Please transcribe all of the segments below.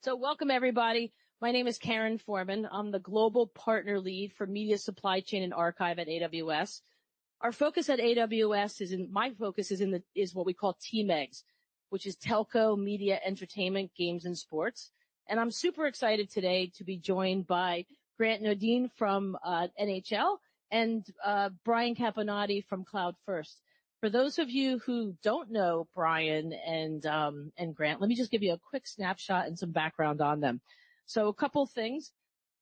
So welcome, everybody. My name is Carin Forman. I'm the Global Partner Lead for Media Supply Chain and Archive at AWS. Our focus at AWS is what we call TMEGs, which is Telco, Media, Entertainment, Games, and Sports. And I'm super excited today to be joined by Grant Nodine from NHL and Brian Campanotti from Cloud First. For those of you who don't know Brian and Grant, let me just give you a quick snapshot and some background on them. So a couple things.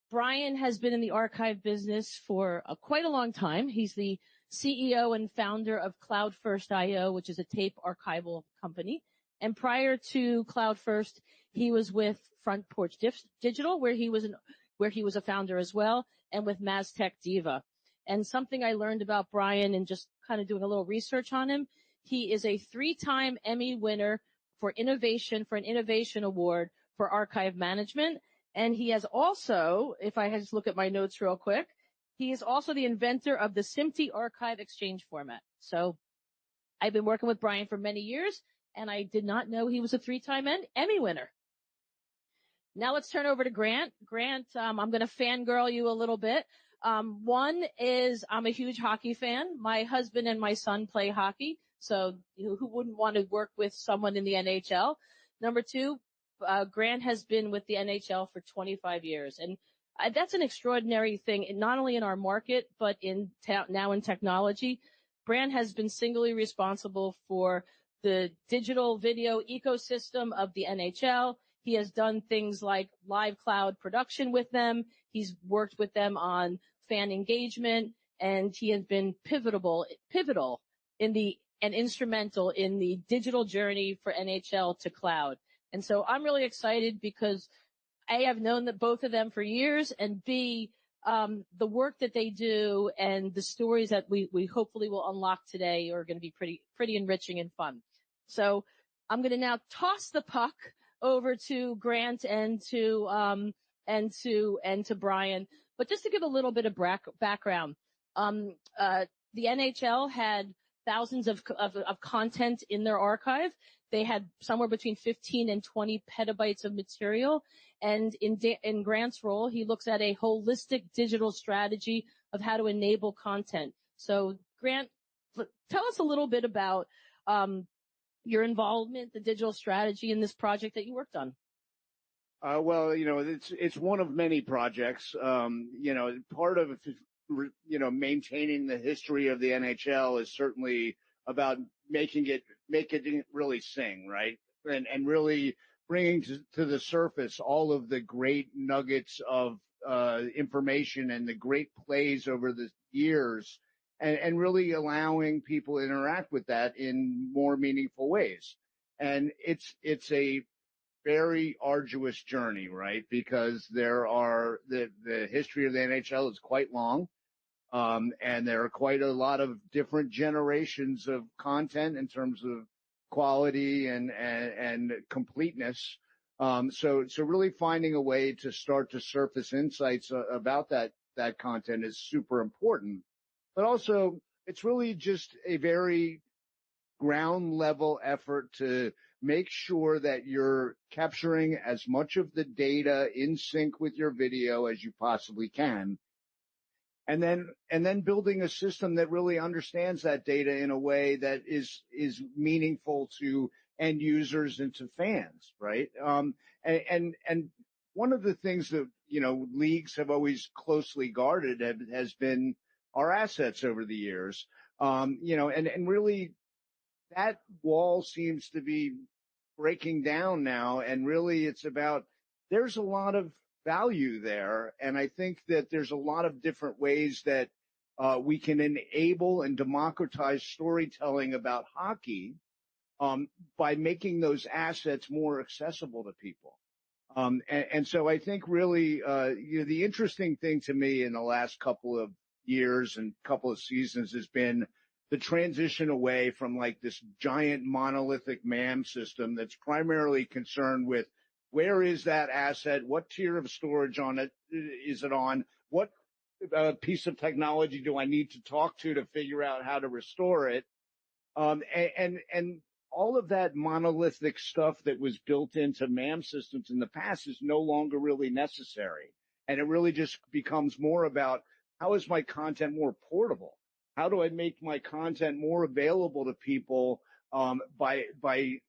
Brian has been in the archive business for quite a long time. He's the CEO and founder of Cloud First IO, which is a tape archival company. And prior to Cloud First, he was with Front Porch Digital, where he was a founder as well, and with Maztec Diva. And something I learned about Brian and just kind of doing a little research on him, he is a 3-time Emmy winner for an innovation award for archive management. And he has also, if I just look at my notes real quick, he is also the inventor of the SMPTE archive exchange format. So I've been working with Brian for many years, and I did not know he was a 3-time Emmy winner. Now let's turn over to Grant. Grant, I'm going to fangirl you a little bit. One is I'm a huge hockey fan. My husband and my son play hockey, so who wouldn't want to work with someone in the NHL? Number two, Grant has been with the NHL for 25 years, and that's an extraordinary thing, not only in our market, but now in technology. Grant has been singly responsible for the digital video ecosystem of the NHL. He has done things like live cloud production with them. He's worked with them on fan engagement, and he has been pivotal and instrumental in the digital journey for NHL to cloud. And so I'm really excited because A, I've known both of them for years, and B, the work that they do and the stories that we hopefully will unlock today are going to be pretty enriching and fun. So I'm going to now toss the puck over to Grant and to Brian. But just to give a little bit of background, the NHL had thousands of content in their archive. They had somewhere between 15 and 20 petabytes of material. And in Grant's role, he looks at a holistic digital strategy of how to enable content. So Grant, tell us a little bit about your involvement, the digital strategy in this project that you worked on. Well, it's one of many projects. Part of maintaining the history of the NHL is certainly about making it really sing, right? And really bringing to the surface all of the great nuggets of information and the great plays over the years, and really allowing people to interact with that in more meaningful ways. And it's a very arduous journey, right? Because the history of the NHL is quite long. And there are quite a lot of different generations of content in terms of quality and completeness. So really finding a way to start to surface insights about that content is super important. But also, it's really just a very ground level effort to make sure that you're capturing as much of the data in sync with your video as you possibly can. And then building a system that really understands that data in a way that is meaningful to end users and to fans, right? And one of the things that, leagues have always closely guarded has been our assets over the years. And really that wall seems to be breaking down now. And really it's about, there's a lot of value there. And I think that there's a lot of different ways that we can enable and democratize storytelling about hockey by making those assets more accessible to people. And so I think really, the interesting thing to me in the last couple of years and couple of seasons has been the transition away from like this giant monolithic MAM system that's primarily concerned with where is that asset? What tier of storage on it is it on? What piece of technology do I need to talk to figure out how to restore it? And all of that monolithic stuff that was built into MAM systems in the past is no longer really necessary. And it really just becomes more about, how is my content more portable? How do I make my content more available to people by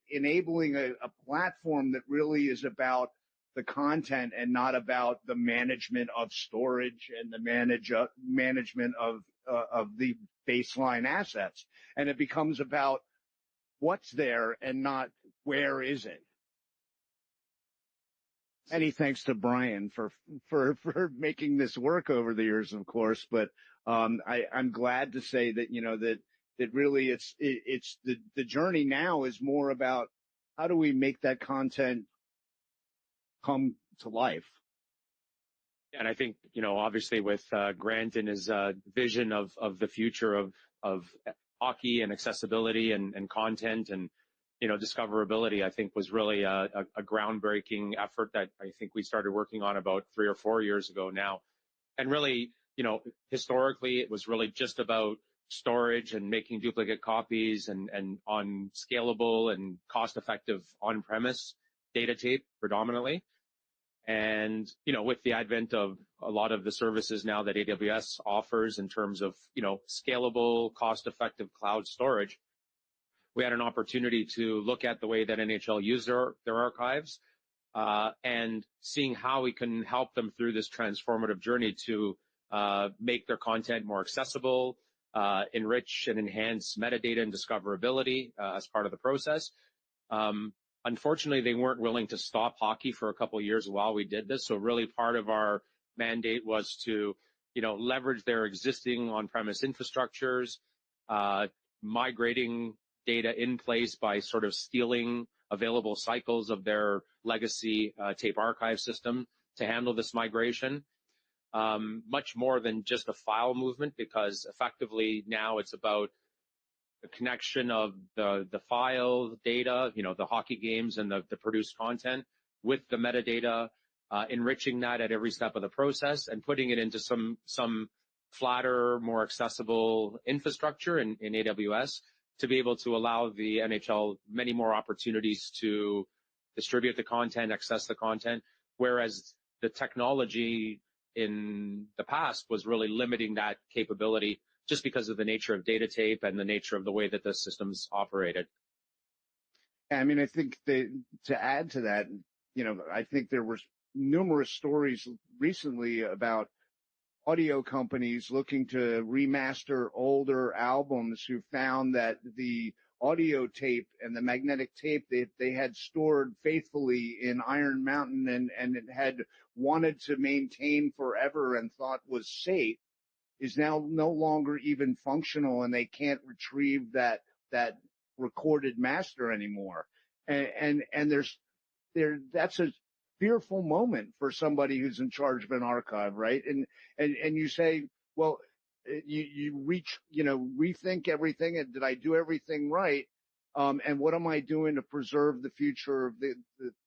enabling a platform that really is about the content and not about the management of storage and the management of the baseline assets. And it becomes about what's there and not where is it. Many thanks to Brian for making this work over the years, of course. But I'm glad to say that, that really it's the journey now is more about, how do we make that content come to life? And I think, obviously with Grant and his vision of the future of hockey and accessibility and content and, discoverability, I think was really a groundbreaking effort that I think we started working on about 3 or 4 years ago now. And really, historically, it was really just about storage and making duplicate copies and on scalable and cost-effective on-premise data tape predominantly. And, with the advent of a lot of the services now that AWS offers in terms of, scalable, cost-effective cloud storage, we had an opportunity to look at the way that NHL use their archives and seeing how we can help them through this transformative journey to make their content more accessible, enrich and enhance metadata and discoverability as part of the process. Unfortunately, they weren't willing to stop hockey for a couple of years while we did this. So really part of our mandate was to, leverage their existing on-premise infrastructures, migrating data in place by sort of stealing available cycles of their legacy tape archive system to handle this migration. Much more than just a file movement, because effectively now it's about the connection of the file data, the hockey games and the produced content with the metadata, enriching that at every step of the process and putting it into some flatter, more accessible infrastructure in AWS to be able to allow the NHL many more opportunities to distribute the content, access the content, whereas the technology in the past was really limiting that capability just because of the nature of data tape and the nature of the way that the systems operated. I mean, I think to add to that, I think there were numerous stories recently about audio companies looking to remaster older albums who found that the audio tape and the magnetic tape that they had stored faithfully in Iron Mountain and it had wanted to maintain forever and thought was safe is now no longer even functional, and they can't retrieve that recorded master anymore. And that's a fearful moment for somebody who's in charge of an archive, right? And you say, well, you rethink everything, and did I do everything right? And what am I doing to preserve the future of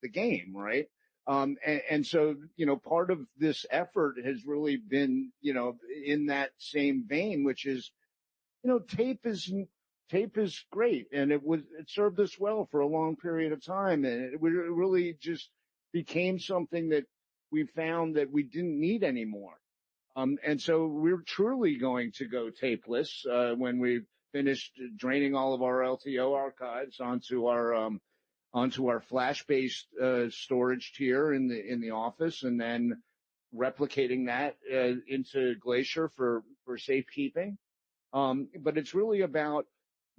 the game, right? And so, part of this effort has really been, in that same vein, which is, tape is great, and it served us well for a long period of time, and it really just became something that we found that we didn't need anymore. And so we're truly going to go tapeless when we finished draining all of our LTO archives onto our flash-based storage tier in the office, and then replicating that into Glacier for safekeeping. But it's really about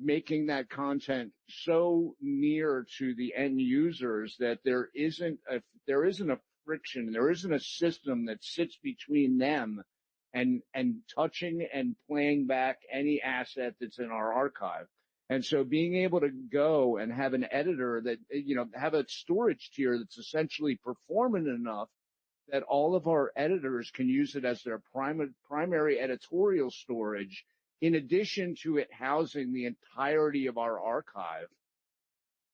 making that content so near to the end users that there isn't a friction, there isn't a system that sits between them and touching and playing back any asset that's in our archive. And so being able to go and have an editor that, have a storage tier that's essentially performant enough that all of our editors can use it as their primary editorial storage, in addition to it housing the entirety of our archive,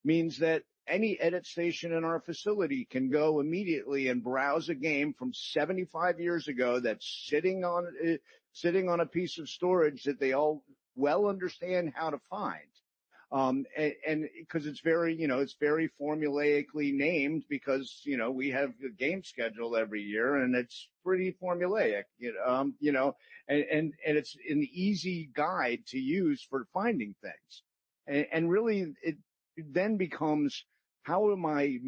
means that any edit station in our facility can go immediately and browse a game from 75 years ago that's sitting on a piece of storage that they all well understand how to find. And because it's very, it's very formulaically named because, we have a game schedule every year and it's pretty formulaic, and it's an easy guide to use for finding things. And really it then becomes, how am I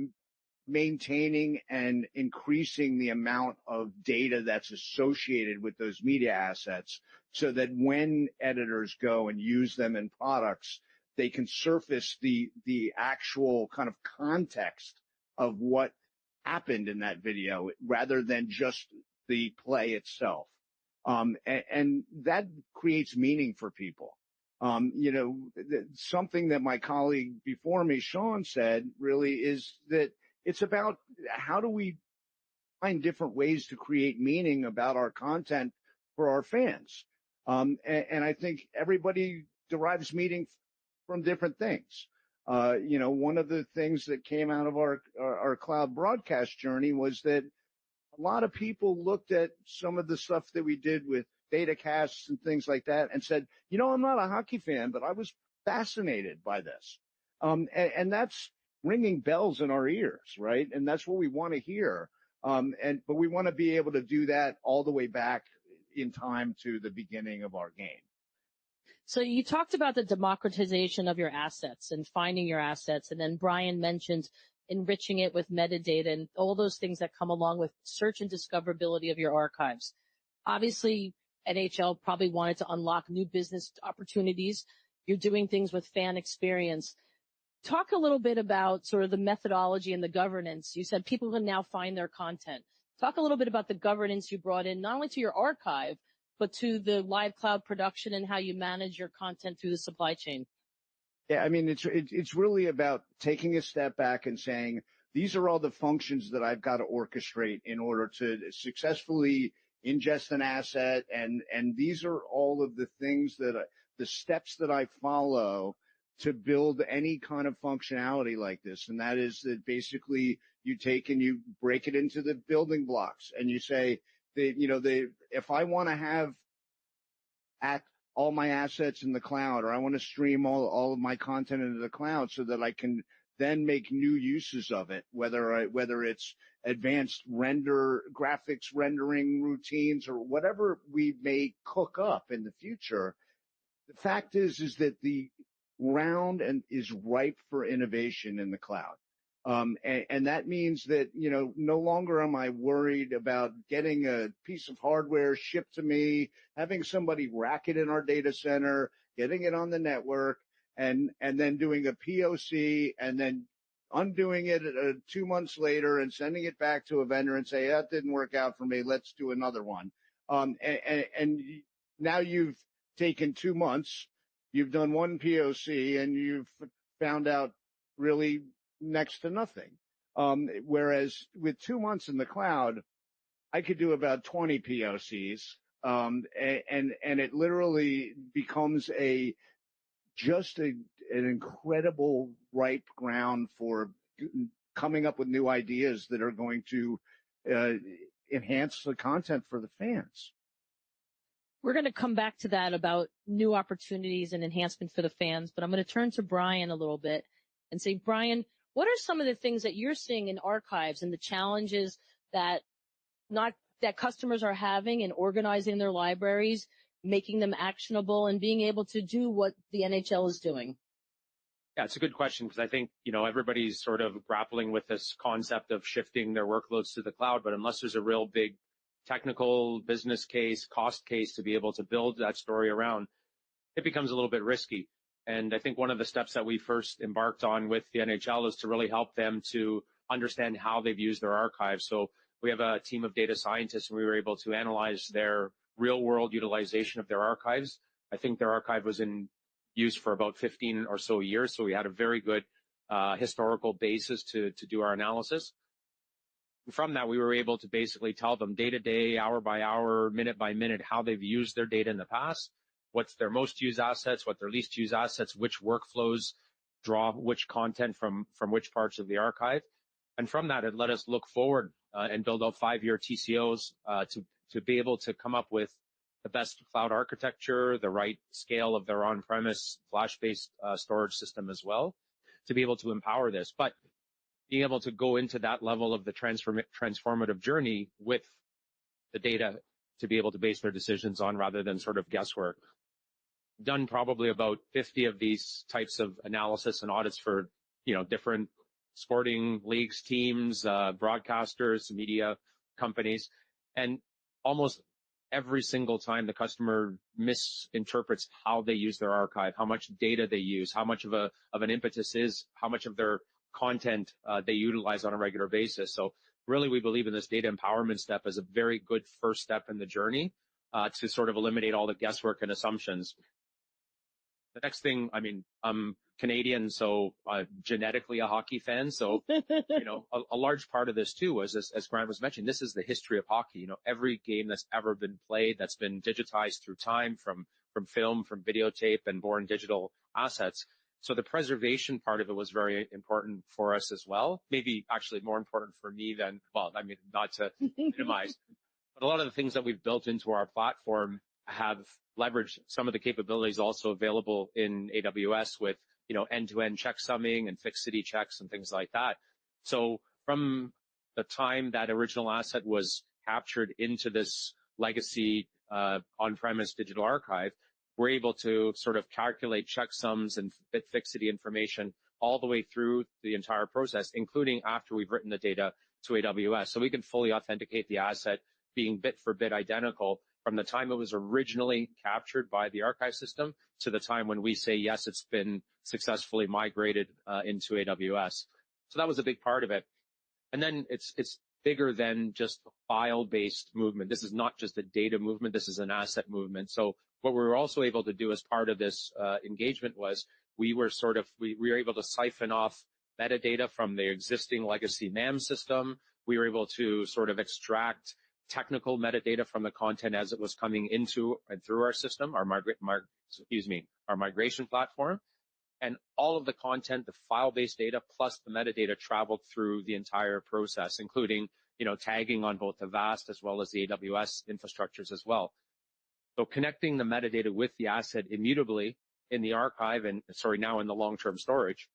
maintaining and increasing the amount of data that's associated with those media assets so that when editors go and use them in products, they can surface the actual kind of context of what happened in that video rather than just the play itself. And that creates meaning for people. Something that my colleague before me, Sean, said really is that it's about how do we find different ways to create meaning about our content for our fans. And I think everybody derives meaning from different things. One of the things that came out of our cloud broadcast journey was that a lot of people looked at some of the stuff that we did with data casts and things like that and said, I'm not a hockey fan, but I was fascinated by this. And that's ringing bells in our ears, right? And that's what we want to hear. But we want to be able to do that all the way back in time to the beginning of our game. So you talked about the democratization of your assets and finding your assets, and then Brian mentioned enriching it with metadata and all those things that come along with search and discoverability of your archives. Obviously, NHL probably wanted to unlock new business opportunities. You're doing things with fan experience. Talk a little bit about sort of the methodology and the governance. You said people can now find their content. Talk a little bit about the governance you brought in, not only to your archive, but to the live cloud production and how you manage your content through the supply chain. Yeah, I mean, it's really about taking a step back and saying, these are all the functions that I've got to orchestrate in order to successfully ingest an asset. And these are all of the things the steps that I follow to build any kind of functionality like this. And that is that basically you take and you break it into the building blocks and you say, if I want to have all my assets in the cloud, or I want to stream all of my content into the cloud so that I can then make new uses of it, whether it's advanced graphics rendering routines or whatever we may cook up in the future. The fact is that the ground is ripe for innovation in the cloud. And that means that, no longer am I worried about getting a piece of hardware shipped to me, having somebody rack it in our data center, getting it on the network, and then doing a POC and then undoing it 2 months later and sending it back to a vendor and say, that didn't work out for me. Let's do another one. And now you've taken 2 months, you've done one POC, and you've found out really next to nothing. Whereas with 2 months in the cloud, I could do about 20 POCs. And it literally becomes an incredible ripe ground for coming up with new ideas that are going to enhance the content for the fans. We're going to come back to that about new opportunities and enhancement for the fans, but I'm going to turn to Brian a little bit and say, Brian, what are some of the things that you're seeing in archives and the challenges that customers are having in organizing their libraries, making them actionable, and being able to do what the NHL is doing? Yeah, it's a good question because I think, everybody's sort of grappling with this concept of shifting their workloads to the cloud, but unless there's a real big technical business case, cost case to be able to build that story around, it becomes a little bit risky. And I think one of the steps that we first embarked on with the NHL is to really help them to understand how they've used their archives. So we have a team of data scientists, and we were able to analyze their real-world utilization of their archives. I think their archive was in use for about 15 or so years, so we had a very good historical basis to do our analysis. From that, we were able to basically tell them day to day, hour by hour, minute by minute, how they've used their data in the past, what's their most used assets, what their least used assets, which workflows draw which content from which parts of the archive. And from that, it let us look forward and build out 5-year TCOs to be able to come up with the best cloud architecture, the right scale of their on-premise flash-based storage system as well, to be able to empower this. But being able to go into that level of the transformative journey with the data to be able to base their decisions on rather than sort of guesswork. Done probably about 50 of these types of analysis and audits for, different sporting leagues, teams, broadcasters, media companies, and almost every single time the customer misinterprets how they use their archive, how much data they use, how much of an impetus is, how much of their content they utilize on a regular basis. So really, we believe in this data empowerment step as a very good first step in the journey to sort of eliminate all the guesswork and assumptions. The next thing, I'm Canadian, so genetically a hockey fan. So, a large part of this too was, as Grant was mentioning, this is the history of hockey. Every game that's ever been played, that's been digitized through time from film, from videotape and born digital assets. So the preservation part of it was very important for us as well. Maybe actually more important for me than, not to minimize, but a lot of the things that we've built into our platform have leveraged some of the capabilities also available in AWS with, end-to-end checksumming and fixity checks and things like that. So from the time that original asset was captured into this legacy on-premise digital archive, we're able to sort of calculate checksums and bit fixity information all the way through the entire process, including after we've written the data to AWS. So we can fully authenticate the asset being bit for bit identical from the time it was originally captured by the archive system to the time when we say, yes, it's been successfully migrated into AWS. So that was a big part of it. And then it's bigger than just file-based movement. This is not just a data movement. This is an asset movement. So what we were also able to do as part of this engagement was we were able to siphon off metadata from the existing legacy MAM system. We were able to sort of extract technical metadata from the content as it was coming into and through our system, our migration platform. And all of the content, the file-based data plus the metadata traveled through the entire process, including, tagging on both the VAST as well as the AWS infrastructures as well. So connecting the metadata with the asset immutably in the archive now in the long-term storage,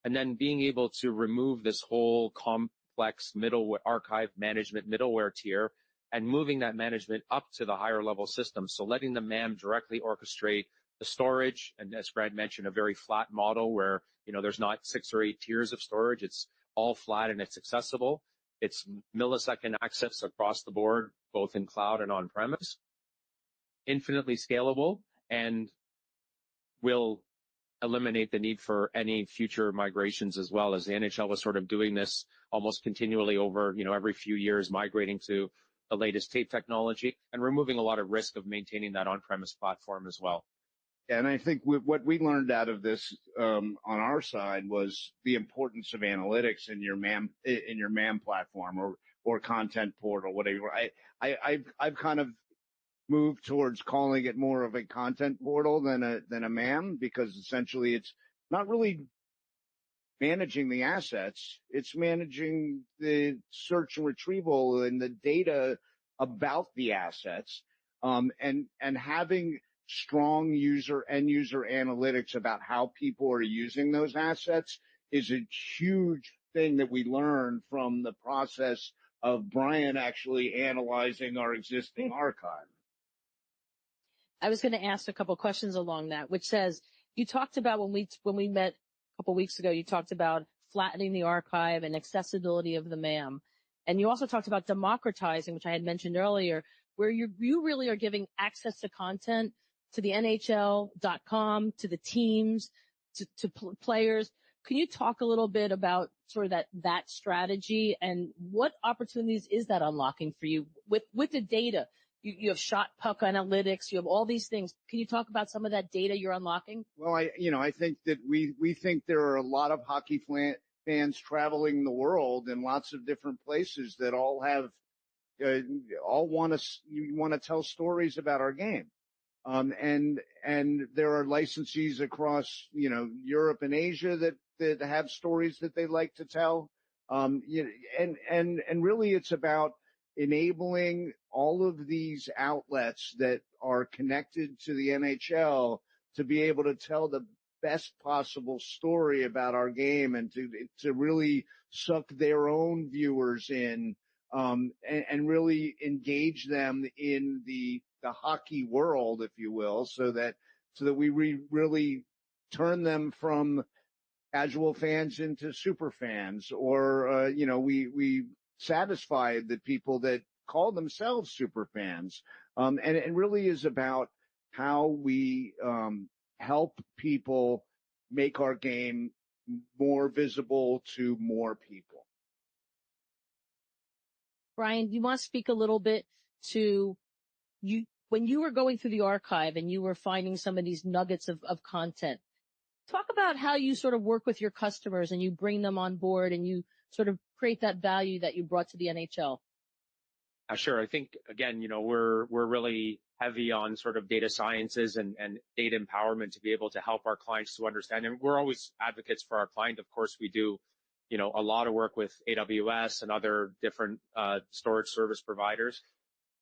and then being able to remove this whole complex middleware archive management middleware tier and moving that management up to the higher level system. So letting the MAM directly orchestrate the storage, and as Brad mentioned, a very flat model where, there's not 6 or 8 tiers of storage. It's all flat and it's accessible. It's millisecond access across the board, both in cloud and on-premise. Infinitely scalable, and will eliminate the need for any future migrations as well, as the NHL was sort of doing this almost continually over, every few years, migrating to the latest tape technology and removing a lot of risk of maintaining that on-premise platform as well. And I think what we learned out of this on our side was the importance of analytics in your MAM platform or content portal, whatever. I've kind of moved towards calling it more of a content portal than a MAM, because essentially it's not really managing the assets, it's managing the search and retrieval and the data about the assets, and having strong end user analytics about how people are using those assets is a huge thing that we learned from the process of Brian actually analyzing our existing archive. I was going to ask a couple questions along that, which says, you talked about when we met a couple weeks ago, you talked about flattening the archive and accessibility of the MAM. And you also talked about democratizing, which I had mentioned earlier, where you really are giving access to content to the NHL.com, to the teams, to players. Can you talk a little bit about sort of that strategy, and what opportunities is that unlocking for you with the data? You have shot puck analytics, you have all these things. Can you talk about some of that data you're unlocking? Well, I think that we think there are a lot of hockey fans traveling the world in lots of different places that all have all want to tell stories about our game. And there are licensees across, Europe and Asia that have stories that they like to tell. And really it's about enabling all of these outlets that are connected to the NHL to be able to tell the best possible story about our game and to really suck their own viewers in, and really engage them in the hockey world, if you will, so that we really turn them from casual fans into super fans, or we satisfy the people that call themselves super fans. And it really is about how we help people make our game more visible to more people. Brian, do you want to speak a little bit to you when you were going through the archive and you were finding some of these nuggets of content? Talk about how you sort of work with your customers and you bring them on board and you sort of create that value that you brought to the NHL. Sure. I think, again, we're really heavy on sort of data sciences and data empowerment to be able to help our clients to understand. And we're always advocates for our client. Of course, we do, a lot of work with AWS and other different storage service providers.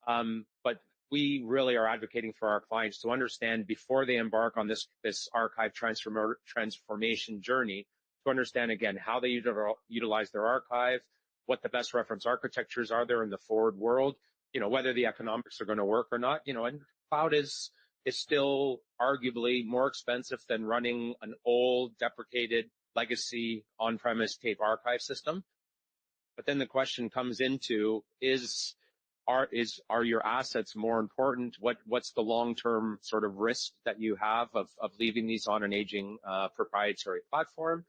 But we really are advocating for our clients to understand before they embark on this archive transformation journey, to understand, again, how they utilize their archive, what the best reference architectures are there in the forward world, whether the economics are going to work or not, and cloud is still arguably more expensive than running an old deprecated legacy on-premise tape archive system. But then the question comes into are your assets more important? What's the long-term sort of risk that you have of leaving these on an aging proprietary platform?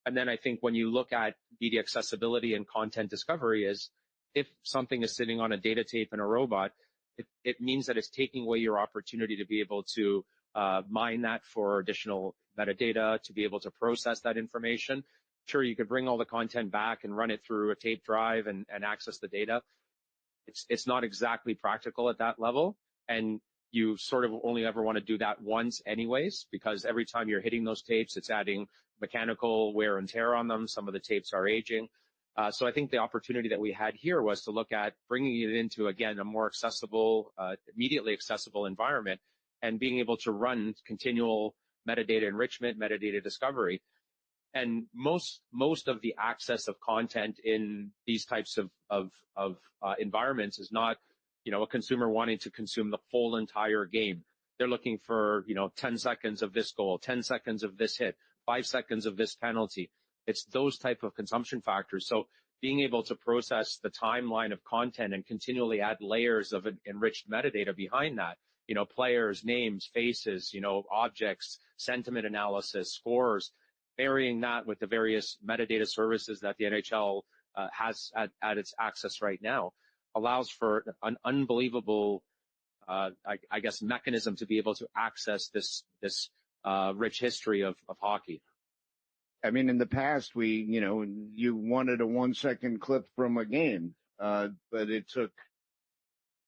And then I think when you look at media accessibility and content discovery, is if something is sitting on a data tape in a robot, it means that it's taking away your opportunity to be able to mine that for additional metadata, to be able to process that information. Sure, you could bring all the content back and run it through a tape drive and access the data. It's not exactly practical at that level, and you sort of only ever want to do that once anyways, because every time you're hitting those tapes, it's adding mechanical wear and tear on them. Some of the tapes are aging. So I think the opportunity that we had here was to look at bringing it into, again, a more accessible, immediately accessible environment, and being able to run continual metadata enrichment, metadata discovery. And most of the access of content in these types of environments is not, a consumer wanting to consume the full entire game. They're looking for, 10 seconds of this goal, 10 seconds of this hit, 5 seconds of this penalty. It's those type of consumption factors. So being able to process the timeline of content and continually add layers of enriched metadata behind that, players, names, faces, objects, sentiment analysis, scores, marrying that with the various metadata services that the NHL has at its access right now, allows for an unbelievable, I guess, mechanism to be able to access this rich history of hockey. I mean, in the past, you wanted a 1 second clip from a game, but it took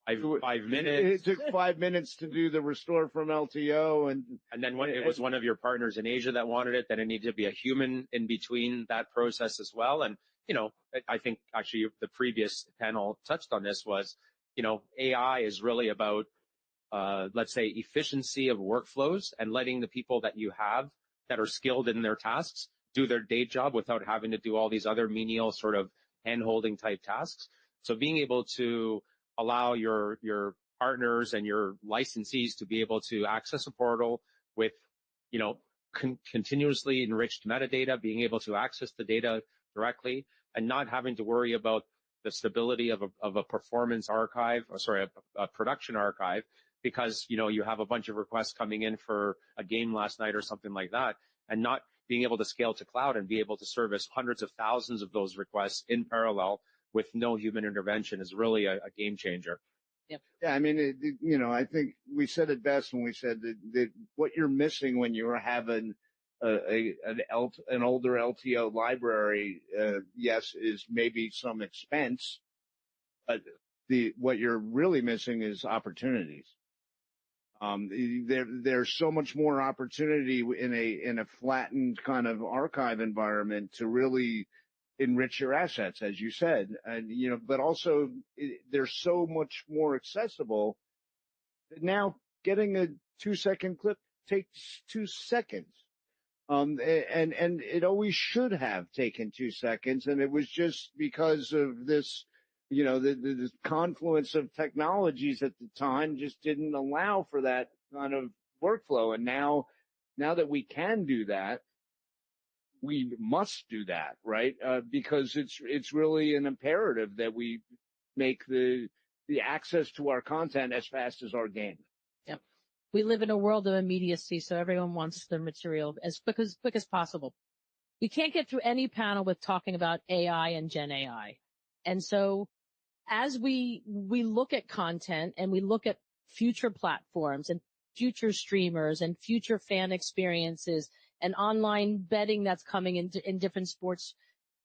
5 minutes. It took 5 minutes to do the restore from LTO, and then when it was one of your partners in Asia that wanted it, then it needed to be a human in between that process as well. And I think actually the previous panel touched on this was, AI is really about, let's say, efficiency of workflows and letting the people that you have that are skilled in their tasks do their day job without having to do all these other menial sort of hand-holding type tasks. So being able to allow your partners and your licensees to be able to access a portal with, continuously enriched metadata, being able to access the data directly, and not having to worry about the stability of a performance archive, a production archive, because, you have a bunch of requests coming in for a game last night or something like that, and not being able to scale to cloud and be able to service hundreds of thousands of those requests in parallel with no human intervention is really a game changer. Yep. Yeah, I mean, I think we said it best when we said that what you're missing when you're having an older LTO library, yes, is maybe some expense, but what you're really missing is opportunities. There's so much more opportunity in a flattened kind of archive environment to really enrich your assets, as you said, and but also they're so much more accessible that now getting a 2-second clip takes 2 seconds. And it always should have taken 2 seconds. And it was just because of this, the confluence of technologies at the time just didn't allow for that kind of workflow. And now that we can do that, we must do that, right? Because it's really an imperative that we make the access to our content as fast as our game. Yep. We live in a world of immediacy, so everyone wants their material as quick as possible. We can't get through any panel with talking about AI and Gen AI. And so as we look at content and we look at future platforms and future streamers and future fan experiences and online betting that's coming in different sports,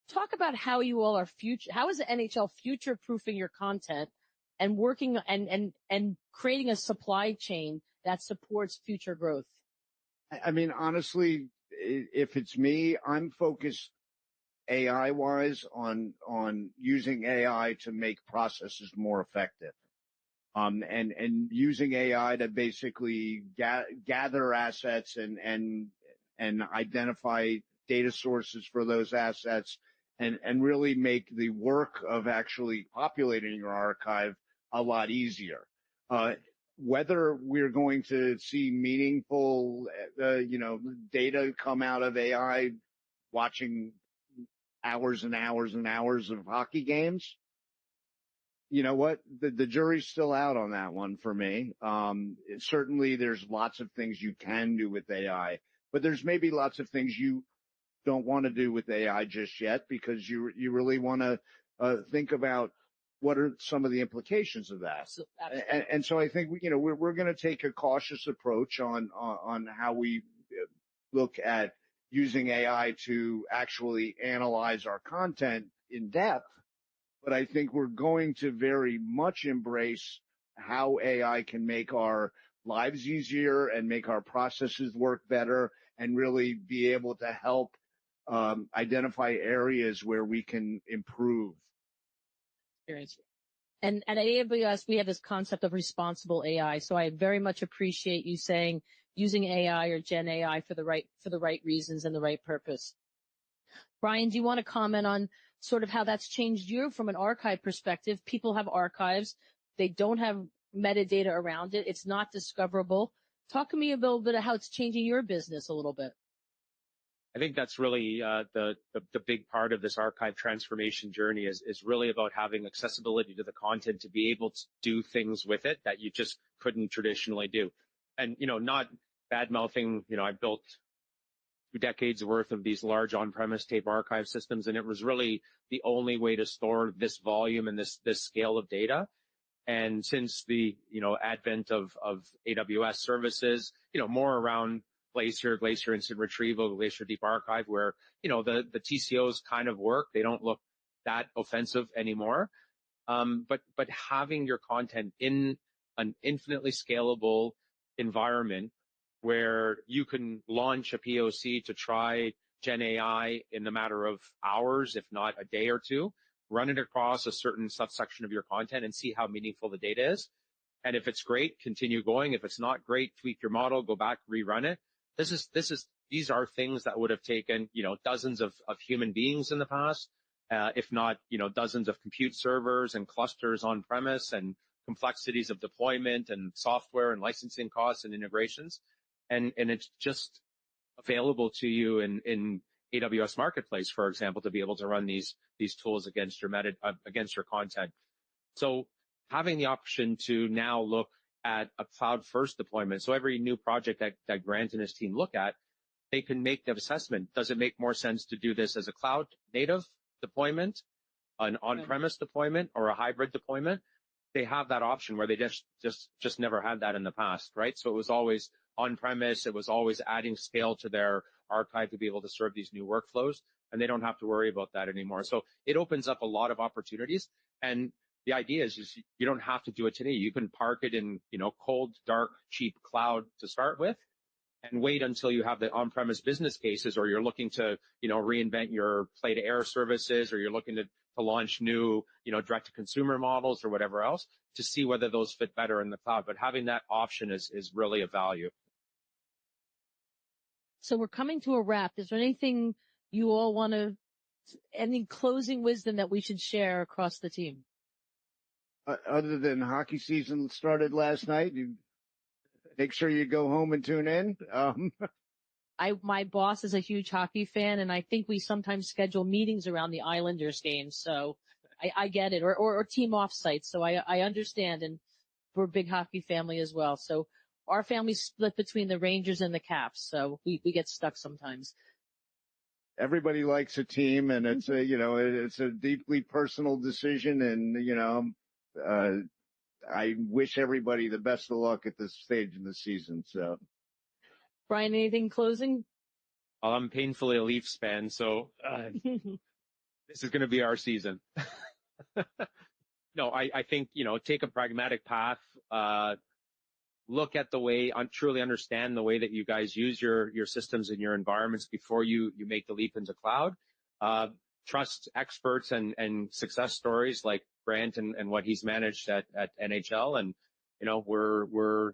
talk about how you all are how is the NHL future proofing your content and working and creating a supply chain that supports future growth? I mean, honestly, if it's me, I'm focused AI wise on using AI to make processes more effective. And using AI to basically gather assets and identify data sources for those assets and really make the work of actually populating your archive a lot easier. Whether we're going to see meaningful, data come out of AI watching hours and hours and hours of hockey games, you know what? The jury's still out on that one for me. Certainly there's lots of things you can do with AI, but there's maybe lots of things you don't want to do with AI just yet because you really want to think about what are some of the implications of that. And so I think we're going to take a cautious approach on how we look at using AI to actually analyze our content in depth. But I think we're going to very much embrace how AI can make our lives easier and make our processes work better and really be able to help identify areas where we can improve. And at AWS, we have this concept of responsible AI. So I very much appreciate you saying using AI or Gen AI for the right reasons and the right purpose. Brian, do you want to comment on sort of how that's changed you from an archive perspective? People have archives. They don't have metadata around it. It's not discoverable. Talk to me a little bit of how it's changing your business a little bit. I think that's really the big part of this archive transformation journey is really about having accessibility to the content to be able to do things with it that you just couldn't traditionally do. And, not bad-mouthing, I built 2 decades worth of these large on-premise tape archive systems, and it was really the only way to store this volume and this scale of data. And since the, advent of AWS services, more around Glacier Instant Retrieval, Glacier Deep Archive, where, the TCOs kind of work. They don't look that offensive anymore. But having your content in an infinitely scalable environment where you can launch a POC to try Gen AI in a matter of hours, if not a day or two, run it across a certain subsection of your content and see how meaningful the data is. And if it's great, continue going. If it's not great, tweak your model, go back, rerun it. These are things that would have taken, dozens of human beings in the past, if not, dozens of compute servers and clusters on premise and complexities of deployment and software and licensing costs and integrations. And it's just available to you in AWS Marketplace, for example, to be able to run these tools against your content. So having the option to now look at a cloud-first deployment. So every new project that Grant and his team look at, they can make the assessment. Does it make more sense to do this as a cloud-native deployment, an on-premise deployment, or a hybrid deployment? They have that option where they just never had that in the past, right? So it was always on-premise. It was always adding scale to their archive to be able to serve these new workflows, and they don't have to worry about that anymore. So it opens up a lot of opportunities. And the idea is you don't have to do it today. You can park it in, cold, dark, cheap cloud to start with. and wait until you have the on-premise business cases, or you're looking to, reinvent your play-to-air services, or you're looking to launch new, direct-to-consumer models or whatever else, to see whether those fit better in the cloud. But having that option is really a value. So we're coming to a wrap. Is there anything you all want to, any closing wisdom that we should share across the team? Other than hockey season started last night, you make sure you go home and tune in. My boss is a huge hockey fan, and I think we sometimes schedule meetings around the Islanders games. So I get it, or team offsites. So I understand, and we're a big hockey family as well. So our family's split between the Rangers and the Caps. So we get stuck sometimes. Everybody likes a team, and it's it's a deeply personal decision, and I wish everybody the best of luck at this stage in the season. So, Brian, anything closing? Well, I'm painfully a Leafs fan, so this is going to be our season. No, I think, take a pragmatic path, look at the way, truly understand the way that you guys use your systems and your environments before you make the leap into cloud. Trust experts and success stories like Grant and what he's managed at NHL. And, we're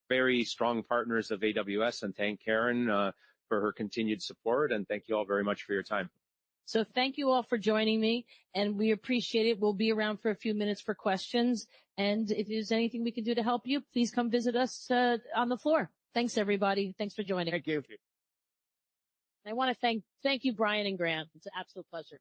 very strong partners of AWS, and thank Carin for her continued support. And thank you all very much for your time. So thank you all for joining me, and we appreciate it. We'll be around for a few minutes for questions. And if there's anything we can do to help you, please come visit us on the floor. Thanks, everybody. Thanks for joining. Thank you. I want to thank you, Brian and Grant. It's an absolute pleasure.